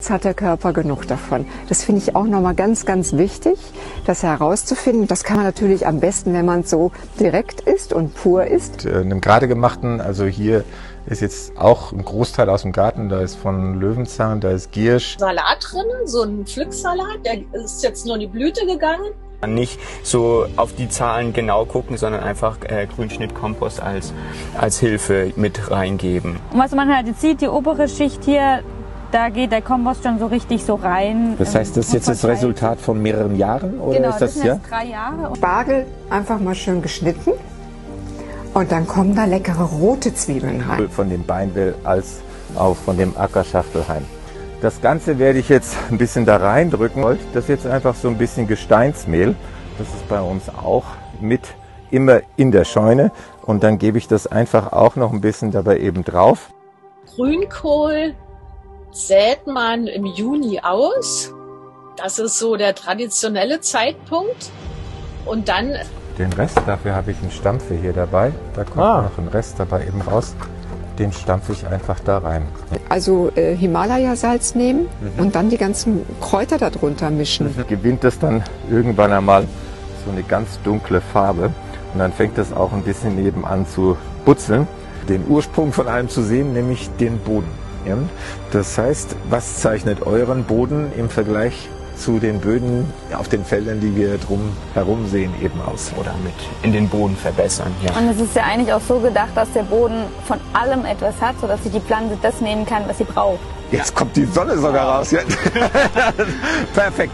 Platz hat der Körper genug davon. Das finde ich auch nochmal ganz, ganz wichtig, das herauszufinden. Das kann man natürlich am besten, wenn man so direkt ist und pur ist. In einem gerade gemachten, also hier ist jetzt auch ein Großteil aus dem Garten, da ist von Löwenzahn, da ist Giersch. Salat drin, so ein Pflücksalat, der ist jetzt nur in die Blüte gegangen. Nicht so auf die Zahlen genau gucken, sondern einfach Grünschnittkompost als Hilfe mit reingeben. Und was man halt jetzt sieht, die obere Schicht hier, da geht der Kompost schon so richtig so rein. Das heißt, das ist jetzt das Resultat von mehreren Jahren? Oder genau, ist das sind jetzt 3 Jahre. Spargel einfach mal schön geschnitten und dann kommen da leckere rote Zwiebeln rein. Von dem Beinwell als auch von dem Ackerschachtelheim. Das Ganze werde ich jetzt ein bisschen da reindrücken. Das ist jetzt einfach so ein bisschen Gesteinsmehl. Das ist bei uns auch mit immer in der Scheune. Und dann gebe ich das einfach auch noch ein bisschen dabei eben drauf. Grünkohl sät man im Juni aus. Das ist so der traditionelle Zeitpunkt. Und dann... Den Rest, dafür habe ich einen Stampfer hier dabei. Da kommt noch ein Rest dabei eben raus. Den stampfe ich einfach da rein. Also Himalaya-Salz nehmen und dann die ganzen Kräuter darunter mischen. Gewinnt das dann irgendwann einmal so eine ganz dunkle Farbe. Und dann fängt das auch ein bisschen nebenan zu butzeln. Den Ursprung von allem zu sehen, nämlich den Boden. Ja? Das heißt, was zeichnet euren Boden im Vergleich zu den Böden auf den Feldern, die wir drumherum sehen, eben aus? Oder mit in den Boden verbessern. Ja. Und es ist ja eigentlich auch so gedacht, dass der Boden von allem etwas hat, sodass sich die Pflanze das nehmen kann, was sie braucht. Jetzt kommt die Sonne sogar raus. Ja. Perfekt.